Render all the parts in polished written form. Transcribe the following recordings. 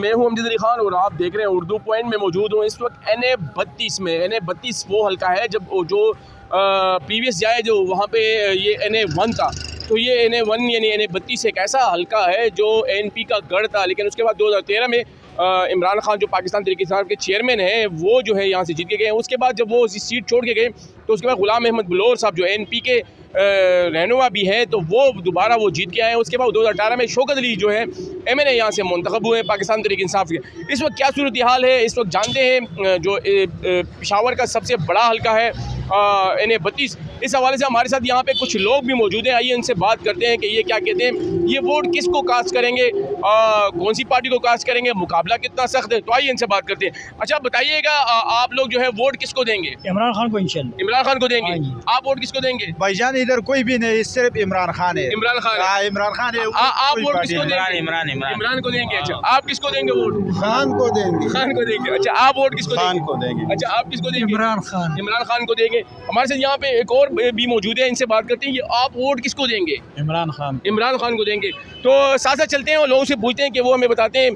मैं हूं अमजद अली खान और आप देख रहे हैं उर्दू पॉइंट में मौजूद हूं इस वक्त NA 32 में। NA 32 वो हल्का है जब जो प्रीवियस जाए जो वहाँ पे ये NA 1 था, तो ये NA 1 यानी NA 32 एक ऐसा हल्का है जो ANP का गढ़ था। लेकिन उसके बाद 2013 में इमरान खान जो पाकिस्तान तहरीक इंसाफ के चेयरमैन हैं वो जो है यहाँ से जीत के गए। उसके बाद जब वो सीट छोड़ के गए तो उसके बाद गुलाम अहमद बलोर साहब जो ANP के रहनुमा भी है तो वो दोबारा वो जीत के आए। उसके बाद 2018 में शौकत अली जो है MNA यहाँ से मुंतखब हुए पाकिस्तान तहरीक इंसाफ के। इस वक्त क्या सूरत हाल है इस वक्त जानते हैं। जो पेशावर का सबसे बड़ा हल्का है NA 32, इस हवाले से हमारे साथ यहाँ पे कुछ लोग भी मौजूद हैं। आइए उनसे बात करते हैं कि ये क्या कहते हैं, ये वोट किसको कास्ट करेंगे, कौन सी पार्टी को कास्ट करेंगे, मुकाबला कितना सख्त है। तो आइए इनसे बात करते हैं। अच्छा बताइएगा आप लोग जो है वोट किसको देंगे? इमरान खान को इंशाल्लाह। इमरान खान को देंगे। आप वोट किसको देंगे? भाईजान इधर कोई भी नहीं, सिर्फ इमरान खान है। इमरान खान है। इमरान खान है। आप वोट किसको देंगे? इमरान को देंगे। अच्छा आप किसको देंगे वोट? खान को देंगे। खान को देंगे। अच्छा आप वोट किसको देंगे? खान को देंगे। अच्छा आप किसको देंगे? इमरान खान। इमरान खान को देंगे। हमारे साथ यहाँ पे एक और भी मौजूद है, इनसे बात करते हैं। ये आप वोट किसको देंगे? इमरान खान। इमरान खान को देंगे। तो साथ साथ चलते हैं और लोगों से पूछते हैं कि वो हमें बताते हैं।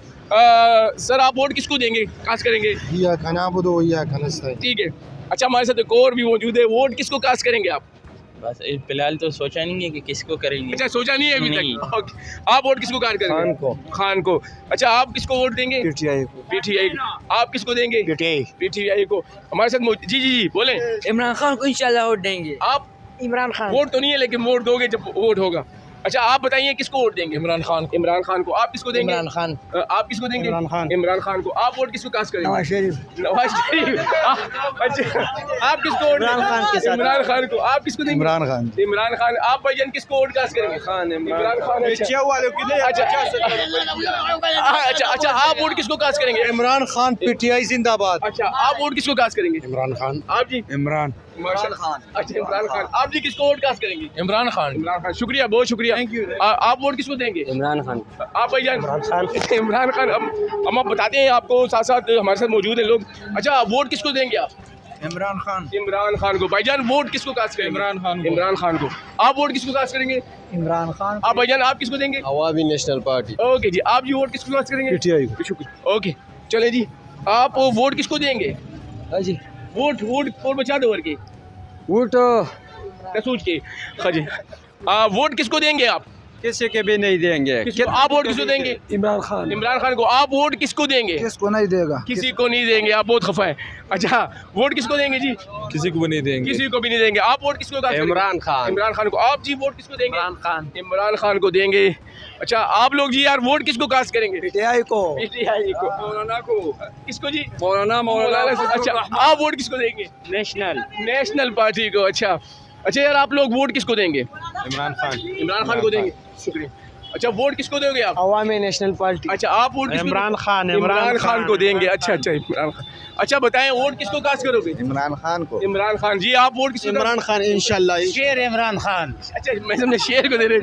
सर आप वोट किसको देंगे, कास्ट करेंगे? ठीक है। अच्छा हमारे साथ एक और भी मौजूद है, वोट किसको कास्ट करेंगे आप? बस फिलहाल तो सोचा नहीं है कि किसको करेंगे। अच्छा सोचा नहीं है अभी तक। ओके। आप वोट किसको कास्ट करेंगे? खान को। खान को। अच्छा आप किसको वोट देंगे? PTI को। PTI। आप किसको देंगे? PTI को। हमारे साथ जी बोलें। इमरान खान को इंशाल्लाह वोट देंगे। आप इमरान खान। वोट तो नहीं है लेकिन वोट दोगे जब वोट होगा। अच्छा आप बताइए किसको वोट देंगे? इमरान खान को। इमरान खान को। आप किसको देंगे? इमरान खान। आप किसको देंगे? इमरान खान। इमरान खान को। आप वोट किसको कास्ट करेंगे? नवाज शरीफ। नवाज शरीफ। अच्छा आप किसको वोट इमरान खान के साथ। इमरान खान को। आप किसको देंगे? इमरान खान। इमरान खान। आप भाईजान किसको वोट कास्ट करेंगे? खान। इमरान खान। अच्छा वालों के लिए अच्छा अच्छा आप वोट किसको कास्ट करेंगे? इमरान खान। PTI जिंदाबाद। अच्छा आप वोट किसको कास्ट करेंगे? इमरान खान। आप जी? इमरान खान। अच्छा इमरान खान। आप जी किसको वोट कास्ट करेंगे? इमरान खान। इमरान खान। शुक्रिया, बहुत शुक्रिया। Thank you. आप वोट किसको देंगे? इमरान खान। आप भाईजान? इमरान खान। हम आप बताते हैं आपको, साथ साथ हमारे साथ मौजूद हैं लोग। अच्छा वोट किसको देंगे आप? इमरान खान। इमरान खान को। भाईजान वोट किसको कास्ट करेंगे? इमरान खान को। इमरान खान को। आप वोट किसको कास्ट करेंगे? इमरान खान। आप भाईजान आप किसको देंगे? अवामी नेशनल पार्टी। ओके जी। आप जी वोट किसको कास्ट करेंगे? PTI को। शुक्रिया। ओके चले जी। आप वोट किसको देंगे? जी वोट वोट बचा दो और के वोट सोच के। हाँ जी। वोट किसको देंगे आप? किसी के भी नहीं देंगे। आप वोट किसको देंगे? इमरान खान। इमरान खान को। आप वोट किसको देंगे? किसको नहीं देगा? किसी को नहीं देंगे। आप बहुत खफा है। अच्छा वोट किसको देंगे जी? किसी को भी नहीं देंगे। किसी को भी नहीं देंगे। आप वोट किसको कास्ट करेंगे? इमरान खान। इमरान खान को। आप जी वोट किसको देंगे? इमरान खान। इमरान खान को देंगे। अच्छा आप लोग जी यार वोट किसको कास्ट करेंगे? PTI को। PTI को। मौलाना को। किसको जी? मौलाना। अच्छा आप वोट किसको देंगे? नेशनल पार्टी को। अच्छा यार आप लोग वोट किसको देंगे? इमरान खान। इमरान खान को देंगे। शुक्रिया। अच्छा वोट किसको दोगे आप? Awami National party. अच्छा आप वोट किसको? इमरान खान। इमरान खान को देंगे। अच्छा इमरान खान। अच्छा बताएं वोट किसको कास्ट करोगे? इमरान खान को। इमरान खान जी। आप वोट किसको? इमरान खान इंशाल्लाह। शेर इमरान खान। अच्छा मैं समझे शेर को दे रहे।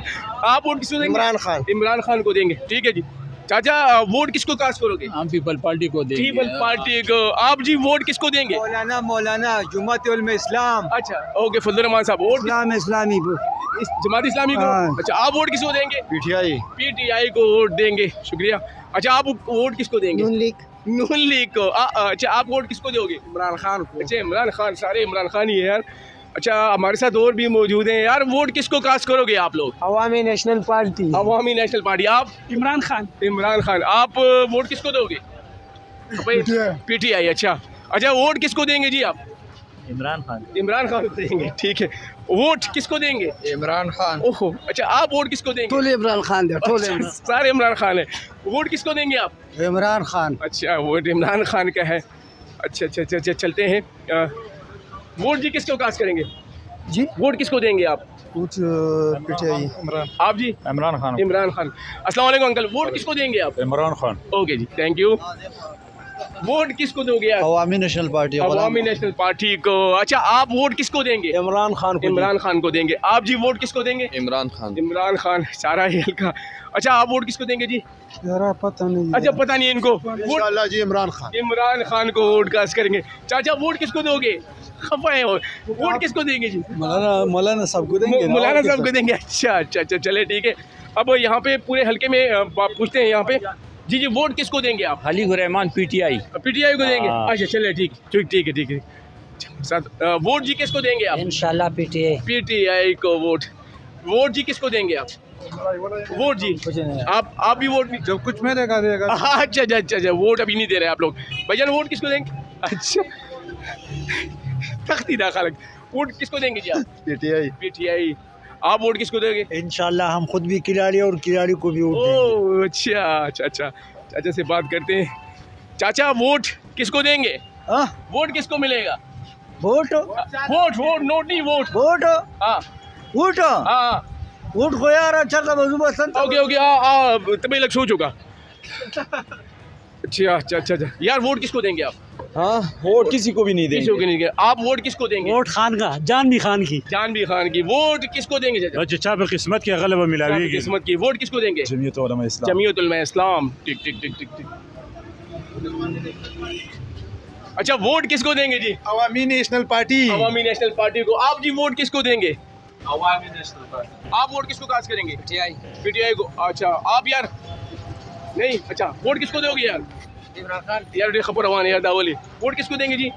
आप वोट किसको देंगे? इमरान खान। इमरान खान को देंगे। ठीक है जी। चाचा वोट किसको कास्ट करोगे? हम पीपल पार्टी को देंगे। पीपल पार्टी को। आप जी वोट किसको देंगे? मौलाना जुम्मत उल इस्लाम। अच्छा ओके फजल रहमान साहब वोट इस्लामी जमात इस्लामी को। हाँ। अच्छा आप वोट किसको देंगे? PTI को वोट देंगे। शुक्रिया। अच्छा आप वोट किसको देंगे? नून लीग को। अच्छा आप वोट किसको दोगे? इमरान खान को। अच्छा इमरान खान। सारे इमरान खान ही है यार। अच्छा हमारे साथ और भी मौजूद हैं यार। वोट किसको कास्ट करोगे आप लोग? अवामी National Party. Awami National party. आप? इमरान खान। इमरान खान। आप वोट किसको दोगे? PTI। अच्छा वोट किसको देंगे जी आप? इमरान खान। इमरान खान को देंगे। ठीक है। वोट किसको देंगे? इमरान खान। ओहो। अच्छा आप वोट किसको देंगे? इमरान खान अच्छा, सारे इमरान खान है। वोट किसको देंगे आप? इमरान खान। अच्छा वोट इमरान खान का है। अच्छा चलते हैं। वोट जी किसको कास्ट करेंगे जी? वोट किसको देंगे आप? कुछ PTI। आप जी? इमरान खान। इमरान खान। अस्सलाम वालेकुम अंकल। वोट किसको देंगे आप? Imran Khan. Okay ji thank you. Vote किसको दोगे आप? Awami National Party. Awami National Party को। अच्छा आप वोट किसको देंगे? इमरान खान को। इमरान खान को देंगे। आप जी वोट किसको देंगे? इमरान खान। इमरान खान। सारा ही हल्का। अच्छा आप वोट किसको देंगे जी? जरा पता नहीं। अच्छा पता नहीं इनको। वोट इंशाल्लाह जी इमरान खान। इमरान खान को वोट कास्ट करेंगे। चाचा वोट किसको दोगे? खफा है वोट किसको देंगे जी? मौलाना सबको देंगे। मौलाना साहब को देंगे। अच्छा चले ठीक है। अब यहाँ पे पूरे हल्के में पूछते हैं यहाँ पे जी जी, वोट किसको देंगे आप? खलील रहमान PTI। पीटीआई को देंगे? हाँ। अच्छा चलिए, ठीक है। वोट जी किसको देंगे आप? इंशाल्लाह PTI। पीटीआई को वोट जी किसको देंगे आप? वोट जी आप भी वोट नहीं? जब कुछ मिलेगा देगा। अच्छा, वोट अभी नहीं दे रहे आप लोग। भैया वोट किसको देंगे? अच्छा, तख्ती दाखिल। वोट किसको देंगे जी आप? पीटीआई। आप वोट किसको देंगे? इंशाल्लाह हम खुद भी खिलाड़ी और खिलाड़ी को भी वोट ओह अच्छा, चाचा से बात करते हैं। चाचा वोट किसको देंगे? हाँ वोट किसको मिलेगा? वोट वोट नोट नहीं, वोट। वोट हाँ वोट हाँ वोट को यार अच्छा का मजूबा ओके तभी लग सोच होगा। अच्छा यार, वोट किसको देंगे आप? हाँ वोट किसी को भी नहीं किसी को नहीं देंगे। आप वोट किसको देंगे? वोट खान का जानवी खान की जानवी खान की। वोट किसको देंगे चाचा? अच्छा किस्मत की गलबा मिलावी किस्मत की। वोट किसको देंगे? जमीयत उलमा इस्लाम। जमीयत उलमा इस्लाम। ठीक। अच्छा, वोट किसको देंगे जी? अवामी National Party. Awami National Party को। आप जी वोट किसको देंगे? अवामी नेशनल पार्टी। आप वोट किसको कास्ट करेंगे? पीटीआई को। अच्छा आप यार नहीं, अच्छा वोट किसको दोगे यार? इमरान खान। यार खबर रवान यार दावली। वोट किसको देंगे जी?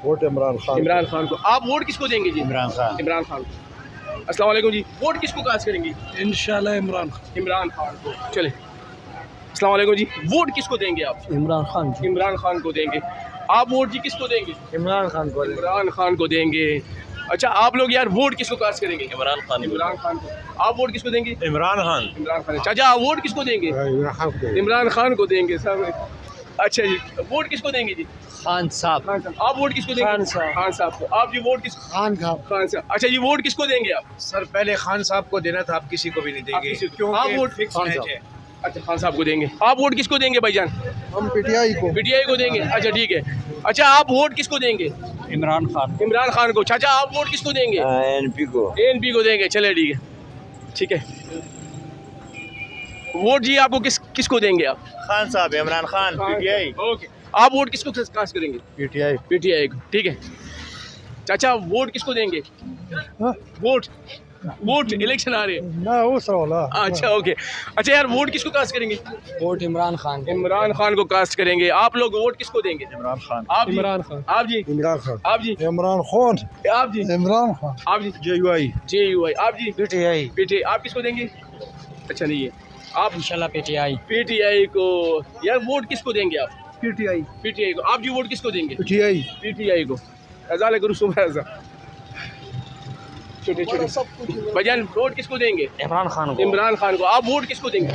वोट इमरान खान को। आप वोट किसको देंगे जी? इमरान खान को। अस्सलाम वालेकुम जी। वोट किसको कास्ट करेंगे? इंशाल्लाह इमरान खान को। चले, अस्सलाम वालेकुम जी। वोट किसको देंगे आप? इमरान खान को देंगे। आप वोट जी किसको देंगे? इमरान खान को। इमरान खान को देंगे। अच्छा आप लोग यार वोट किसको कास्ट करेंगे? इमरान खान को। आप वोट किसको देंगे? इमरान खान। चाचा आप वोट किसको देंगे? इमरान खान को देंगे सब। अच्छा जी, वोट किसको देंगे जी? खान साहब। आप वोट किसको देंगे? खान साहब को। आप जी वोट किस? खान साहब। अच्छा जी, वोट किसको देंगे आप? सर पहले खान साहब को देना था, आप किसी को भी नहीं देंगे आप वोट फिक्स मैच है। अच्छा खान साहब को देंगे। आप वोट किसको देंगे भाईजान? हम पीटीआई को देंगे। अच्छा ठीक है। अच्छा आप वोट किसको देंगे? इमरान खान को। चाचा आप वोट किसको देंगे? एनपी को देंगे। चले ठीक है। वोट जी आपको किसको देंगे आप? खान साहब, इमरान खान, पीटीआई। ओके। आप वोट किसको कास्ट करेंगे? पीटीआई को। ठीक है। चाचा वोट किसको देंगे? वोट इलेक्शन आ रहे हैं ना वो सवाल। अच्छा ओके। अच्छा यार वोट किसको कास्ट करेंगे? वोट इमरान खान को कास्ट करेंगे। आप लोग वोट किसको देंगे? इमरान खान। आप जी? आप जी? इमरान खान। आप जी? इमरान खान। आप जी? इमरान खान। आप जी? JUI। आप जी? पीटीआई। आप किसको देंगे? अच्छा नहीं है। आप इंशाल्लाह PTI को। यार वोट किसको देंगे आप? पीटीआई को। आप जी वोट किसको देंगे? पीटीआई पीटीआई को। अजाले करूँ सुबह छोटे भजन। वोट किसको देंगे? इमरान खान को। आप वोट किसको देंगे?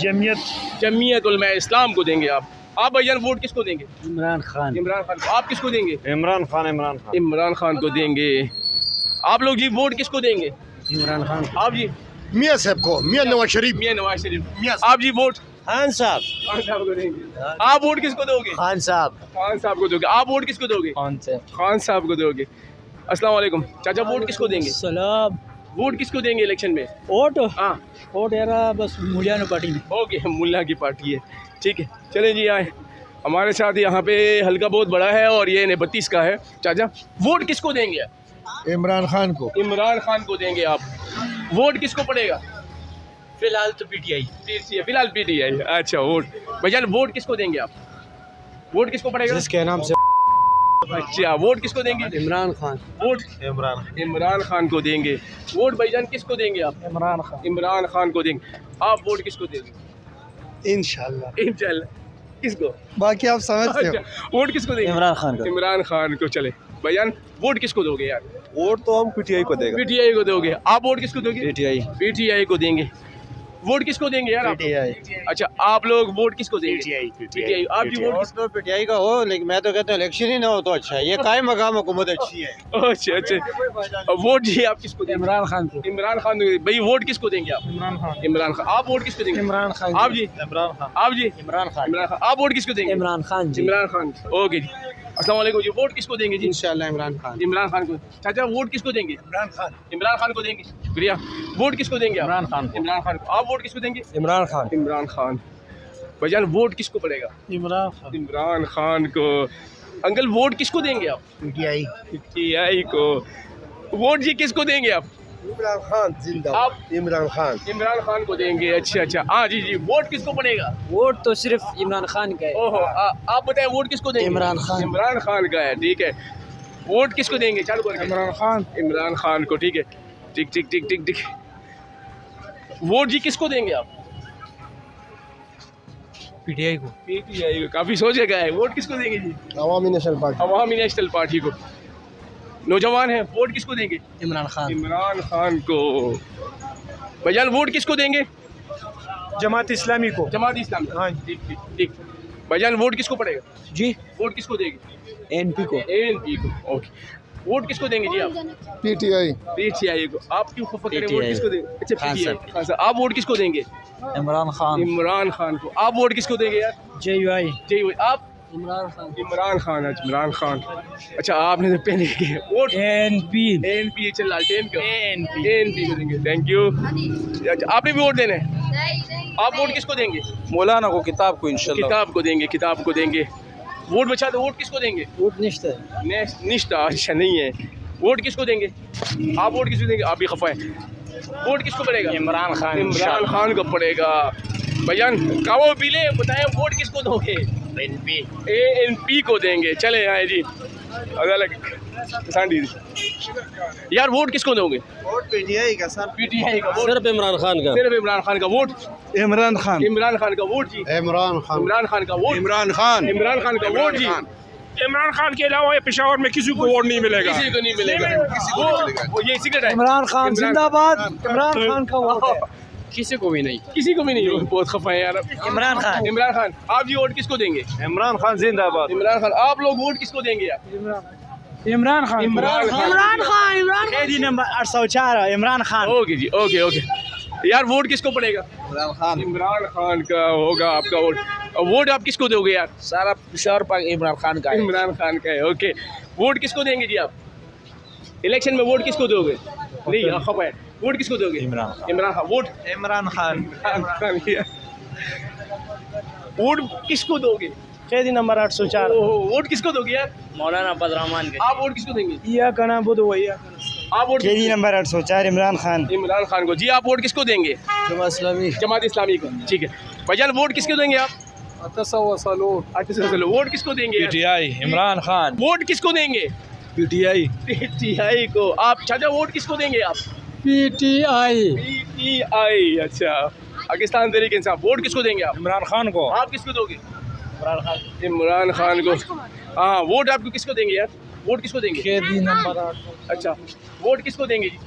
जमीयत उलमा इस्लाम को देंगे आप भाईजान वोट किसको देंगे? इमरान खान को। आप किसको देंगे? इमरान इमरान खान को देंगे। आप लोग जी वोट किसको देंगे? इमरान खान। आप जी? मियाँ साहब को, मियाँ नवाज शरीफ। आप जी वोट? खान साहब को देंगे। आप वोट किसको दोगे? खान साहब को दोगे। आप वोट किसको दोगे? खान साहब को दोगे। अस्सलाम वालेकुम। चाचा वोट किसको देंगे? सलाम। वोट किसको देंगे इलेक्शन में? वोट हाँ वोट यार बस मुलिया पार्टी में। ओके, मुल्ला की पार्टी है। ठीक है चले जी। आए हमारे साथ यहाँ पे हल्का बहुत बड़ा है और ये 32 का है। चाचा वोट किसको देंगे? इमरान खान को। इमरान खान को देंगे आप। वोट किसको पड़ेगा? फिलहाल तो PTI। फिलहाल पीटीआई। अच्छा वोट भैया वोट किसको देंगे आप? वोट किसको पड़ेगा? जिसके नाम से। अच्छा वोट किसको देंगे? इमरान खान। वोट इमरान खान को देंगे। वोट भाईजान किसको देंगे आप? इमरान खान को देंगे। आप वोट किसको देंगे? इंशाल्लाह। किसको? बाकी आप समझते हो। वोट किसको देंगे? इमरान खान को। चले भाईजान वोट किसको दोगे यार? वोट तो हम पीटीआई को देगा। पीटीआई को दोगे। आप वोट किसको दोगे? पीटीआई को देंगे। वोट किसको देंगे यार आप? अच्छा आप लोग वोट किसको देंगे? पीटीआई। आप जी वोट तो पीटीआई का हो, लेकिन मैं तो कहता हूँ इलेक्शन ही ना हो तो अच्छा है। ये कायम मकाम हुकूमत अच्छी है। अच्छा वोट जी आप किसको देंगे? इमरान खान को। इमरान खान भाई वोट किसको देंगे आप? इमरान खान। आप वोट किसको देंगे? इमरान खान। आप जी? आप जी? इमरान खान। आप वोट किसको देंगे? इमरान खान इमरान खान। ओके जी। अस्सलाम वालेकुम जी। वोट किसको देंगे जी? इंशाल्लाह इमरान खान को। चाचा वोट किसको देंगे? इमरान खान को देंगे। शुक्रिया। वोट किसको देंगे? इमरान खान को। आप वोट किसको देंगे? इमरान खान। भाईजान वोट किसको पड़ेगा? इमरान खान को। अंकल वोट किसको देंगे आप? पीटीआई पीटीआई को। वोट जी किसको देंगे आप? इमरान खान जिंदाबाद। आप इमरान खान। इमरान खान को देंगे। अच्छा अच्छा, हाँ जी जी। वोट किसको पड़ेगा? वोट तो सिर्फ इमरान खान का है। ओहो, आप बताएं वोट किसको देंगे? इमरान खान। इमरान खान का है, ठीक है। वोट किसको देंगे? चालू करें। इमरान खान। इमरान खान को, ठीक है। टिक टिक टिक टिक टिक। वोट जी किसको देंगे आप? पीटीआई को। पीटीआई को। काफी सोचेगा है। वोट किसको देंगे जी? अवामी National Party. Awami National Party को। नौजवान है, वोट किसको देंगे? इमरान खान। इमरान खान को। भाईजान वोट किसको देंगे? जमात इस्लामी को। जमात इस्लामी। हाँ। ठीक ठीक ठीक। भाईजान वोट किसको पड़ेगा? जी वोट किसको देंगे? एनपी को। एएनपी को। ओके। वोट किसको देंगे जी आप? पीटीआई। पीटीआई को। आप क्यों खफा करें? वोट PTI किसको देंगे? अच्छा, खान पीटीआई। साहब। खान साहब। आप वोट किसको देंगे? इमरान खान। इमरान खान को। आप वोट किसको देंगे यार? जेयूआई। जी भाई। आप? इमरान खान। इमरान खान। अच्छा, इमरान खान। अच्छा, आपने तो पहले के वोट एनपी। एएनपी चल लालटेन को। एएनपी को देंगे। Thank you. अच्छा, आपने भी वोट देना है? आप वोट किसको देंगे? मौलाना को, किताब को इंशाल्लाह। किताब को देंगे। किताब को देंगे। वोट बचा तो वोट किसको देंगे? वोट निश्चित है। निष्ठा। अच्छा, नहीं है। वोट किसको देंगे? आप वोट किसको देंगे? आप भी खफा है। वोट किसको पड़ेगा? इमरान खान। इमरान खान को पड़ेगा। भैयान कावो पीले बताएं वोट किसको दोगे? एनपी। एएनपी को देंगे। चले आए जी। अलग यार वोट किसको दोगे? वोट पीटीआई का सर। पीटीआई का वोट। सिर्फ इमरान खान का। सिर्फ इमरान खान का वोट। इमरान खान। इमरान खान का वोट जी। इमरान खान। इमरान खान का वोट। इमरान खान। इमरान खान का वोट जी। इमरान खान के अलावा ये पेशावर में किसी को वोट नहीं मिलेगा। किसी को नहीं मिलेगा। वो ये सिगरेट है। इमरान खान इमरान- जिंदाबाद। इमरान खान का वोट है। किसी को भी नहीं। किसी को भी नहीं। बहुत खफा है यार। इमरान खान। इमरान खान। आप जी वोट किसको देंगे? इमरान खान जिंदाबाद। इमरान खान। आप लोग वोट किसको देंगे यार? इमरान खान। इमरान खान। कैदी नंबर 804 इमरान खान। ओके जी। Okay okay. यार वोट किसको पड़ेगा? इमरान खान। इमरान खान का होगा आपका वोट। वोट आप किसको दोगे यार? सारा पेशावर पाक इमरान खान का है। इमरान खान का है। ओके। वोट किसको देंगे जी आप? इलेक्शन में वोट किसको दोगे? नहीं, खबर है। वोट किसको दोगे? इमरान। इमरान खान। वोट इमरान खान। इमरान खान किया। वोट किसको दोगे? कैदी नंबर 804 ओहो, वोट किसको दोगे यार? मौलाना बदरहमान के। आप वोट किसको देंगे? या कना बुद वया। आप वोट कैदी नंबर 804 इमरान खान। इमरान खान को। जी आप वोट किसको देंगे? जमात इस्लामी। जमात इस्लामी को। ठीक है भाईजान, वोट किसको देंगे आप? वोट किसको देंगे यार? पीटीआई। इमरान खान। वोट किसको देंगे? पीटीआई। पीटीआई को। आप चाचा वोट किसको देंगे आप? पीटीआई। पीटीआई। अच्छा, पाकिस्तान तहरीक इंसाफ। वोट किसको देंगे आप? इमरान खान को। आप किसको दोगे? इमरान खान को। हाँ, वोट आपको किसको देंगे यार? वोट किसको देंगे? कैदी नंबर 8। अच्छा, वोट किसको देंगे जी?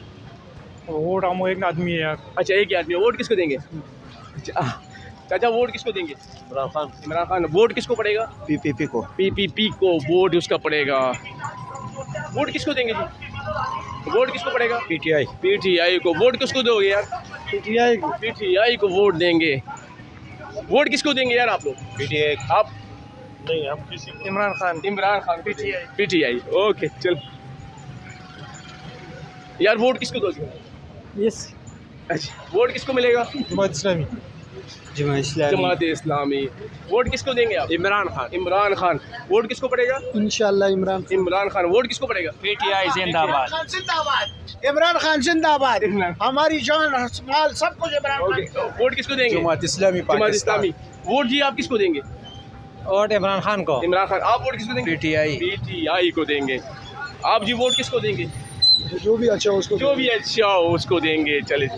वोट हम एक आदमी है यार। अच्छा, एक ही आदमी है। वोट किसको देंगे? अच्छा, चाचा वोट किसको देंगे? इमरान खान। इमरान खान। वोट किसको पड़ेगा? पीपीपी को। पीपीपी को वोट उसका पड़ेगा। वोट किसको देंगे जी? वोट किसको पड़ेगा? पीटीआई। पीटीआई को। वोट किसको दोगे यार? पीटीआई। पीटीआई को वोट देंगे। वोट किसको देंगे यार आप लोग? पीटीआई। आप? नहीं, हम किसी Imran Khan. Imran Khan. PTI. PTI. Okay चल। यार वोट किसको दोगे? यस। अच्छा, वोट किसको मिलेगा? जमात इस्लामी। जमात इस्लामी। जमात इस्लामी। वोट किसको देंगे आप? इमरान खान। इमरान खान। वोट किसको पड़ेगा? इंशाल्लाह इमरान। इमरान खान। वोट किसको पड़ेगा? पीटीआई जिंदाबाद। इमरान खान जिंदाबाद। इमरान। हमारी जान माल सब कुछ इमरान ओके। वोट किसको देंगे? जमात इस्लामी जमात इस्लामी। वोट जी आप किसको देंगे? वोट इमरान खान को। इमरान खान। आप वोट किसको देंगे? पीटीआई। पीटीआई को देंगे। आप जी वोट किसको देंगे? जो भी अच्छा उसको। जो भी अच्छा हो उसको देंगे। चले जी।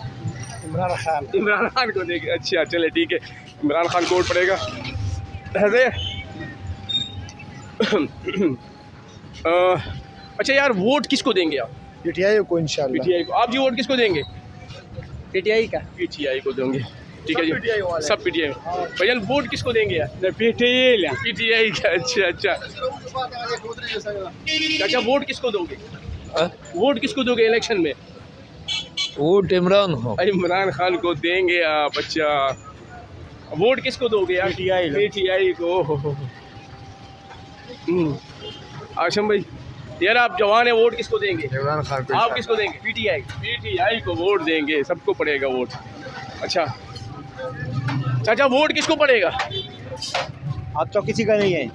इमरान खान। इमरान खान को देंगे। अच्छा चले ठीक है। इमरान खान को वोट पड़ेगा। ऐसे अच्छा यार, वोट किसको देंगे आप? पीटीआई को इंशाल्लाह। पीटीआई को। आप जी वोट किसको देंगे? पीटीआई का। पीटीआई को देंगे। ठीक है जी। सब पीटीआई। भैया वोट किसको देंगे यार? पीटीआई। पीटीआई का। अच्छा अच्छा। चाचा वोट किसको दोगे? वोट किसको दोगे इलेक्शन में? वोट इमरान हो। इमरान खान को देंगे आप। अच्छा, वोट किसको दोगे यार? पीटीआई। पीटीआई को। आशम भाई यार आप जवान है, वोट किसको देंगे? इमरान खान। आप किसको देंगे? पीटीआई। पीटीआई को वोट देंगे। सबको पड़ेगा वोट। अच्छा चाचा, वोट किसको पड़ेगा? अब तो किसी का नहीं है।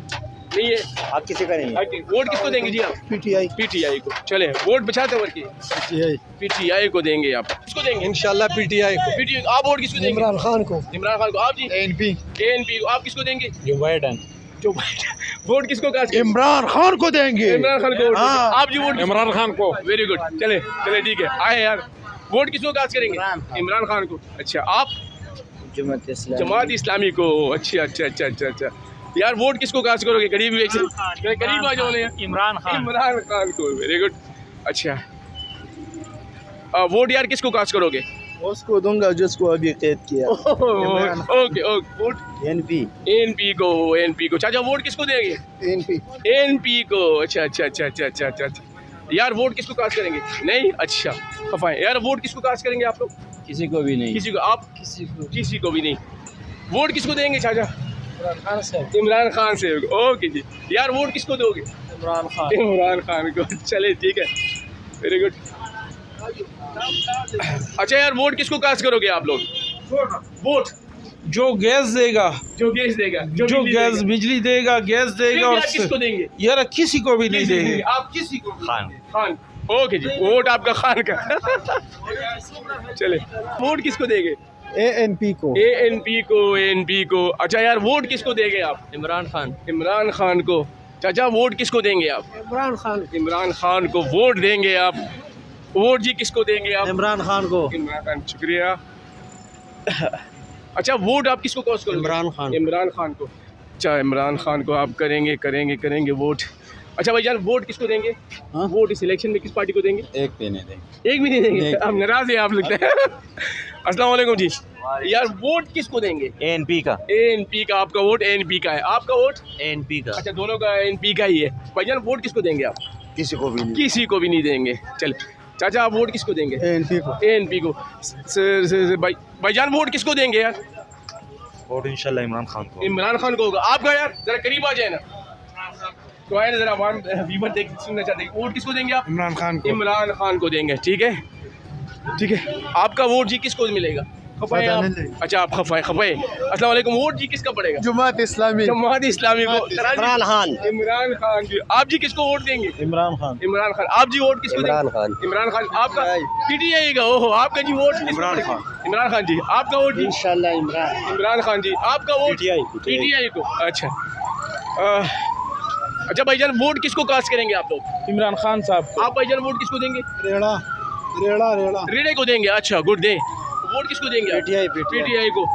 नहीं है। आप किसी का नहीं अच्छा, वोट किसको देंगे जी आप? पीटीआई पीटीआई को। चले वोट बचाते वर्ग की पीटीआई पीटीआई को देंगे आप। किसको देंगे? इंशाल्लाह पीटीआई को। पीटीआई। आप वोट किसको देंगे? इमरान खान को। इमरान खान को। आप जी? एएनपी एएनपी को। आप किसको देंगे? जो बाइडन जो वोट किसको कास्ट करेंगे? इमरान खान को देंगे। इमरान खान को वोट देंगे। हाँ। आप जी वोट? इमरान खान को। Very good. चले चले ठीक है, आए यार। वोट किसको कास्ट करेंगे? इमरान खान को। अच्छा, आप? जमात इस्लामी को। अच्छा अच्छा अच्छा अच्छा अच्छा यार, वोट किसको कास्ट करोगे? करीब करीब आ जाओ। इमरान इमरान खान को। Very good. अच्छा, वोट यार किसको कास्ट करोगे? उसको दूंगा जिसको अभी कैद किया। Okay okay. Vote NP NP को। एनपी को। चाचा वोट किसको देंगे? एएनपी एनपी को। अच्छा अच्छा अच्छा अच्छा अच्छा अच्छा अच्छा यार, वोट किसको कास्ट करेंगे? नहीं। अच्छा खफा है यार, वोट किसको कास्ट करेंगे आप लोग? किसी को भी नहीं। किसी को? आप? किसी को भी नहीं। वोट किसको देंगे चाचा? इमरान खान से। इमरान खान से। ओके जी यार, वोट किसको दोगे? इमरान खान। इमरान खान को। चले ठीक है, वेरी गुड। अच्छा यार, वोट किसको कास्ट करोगे आप लोग? वोट जो गैस देगा, जो गैस देगा, जो बिजली गैस देगा। बिजली देगा, गैस देगा और यार किसको देंगे? यार किसी को भी नहीं किसी को देंगे। नहीं। आप किसी को? खान खान। ओके जी, वोट आपका खान का। चले, वोट किसको देंगे? एएनपी को। एएनपी को। एएनपी को। अच्छा यार, वोट किसको देंगे आप? इमरान खान इमरान खान को। चाचा वोट किसको देंगे आप? इमरान खान। इमरान खान को वोट देंगे आप। वोट जी किसको देंगे आप? इमरान खान को। इमरान खान। शुक्रिया। अच्छा, वोट आप किसको कास्ट करोगे? इमरान खान। इमरान खान को। अच्छा, इमरान खान को आप करेंगे करेंगे करेंगे वोट। अच्छा भाईजान, वोट किसको देंगे? हाँ? वोट इस इलेक्शन में किस पार्टी को देंगे? एक पे नहीं देंगे। एक भी नहीं देंगे? नहीं। आप नाराज हैं आप लगता है। अस्सलाम वालेकुम जी। यार, वोट किसको देंगे? एएनपी का। एएनपी का। आपका वोट एएनपी का है। आपका वोट? एएनपी का। अच्छा, दोनों का एएनपी का ही है। भाईजान, वोट किसको देंगे आप? किसी को भी नहीं। किसी को भी नहीं देंगे। चल चाचा, आप वोट किसको देंगे? एएनपी को। एएनपी को। भाईजान, वोट किसको देंगे यार? और इंशाल्लाह इमरान खान को। इमरान खान को होगा। आपका यार जरा करीब आ जाए ना, तो आए ना जरा व्यूवर देख सुनना चाहते हैं। वोट किसको देंगे आप? इमरान खान को। इमरान खान को देंगे। ठीक है ठीक है। आपका वोट जी किसको मिलेगा? खफाए आप? अच्छा, आप खफाए खफाए। अस्सलाम वालेकुम। वोट जी किसका पड़ेगा? जमात इस्लामी। जमात इस्लामी को। इमरान खान। इमरान खान जी। आप जी किसको वोट देंगे? इमरान खान। इमरान खान। आप जी वोट किसको देंगे? खान। इमरान खान। आपका पीटीआई का। ओहो, आपका जी वोट किसको इमरान देंगे? खान। इमरान खान जी। आपका वोट जी? इंशाल्लाह इमरान। इमरान खान जी। आपका वोट? पीटीआई को। अच्छा अच्छा भाईजान, वोट किसको कास्ट करेंगे आप लोग? इमरान खान साहब को। आप भाईजान वोट किसको देंगे? रेड़ा रेड़ा रेड़ा। रेडे को देंगे। अच्छा, गुड डे। वोट किसको देंगे? पीटीआई। पीटीआई को।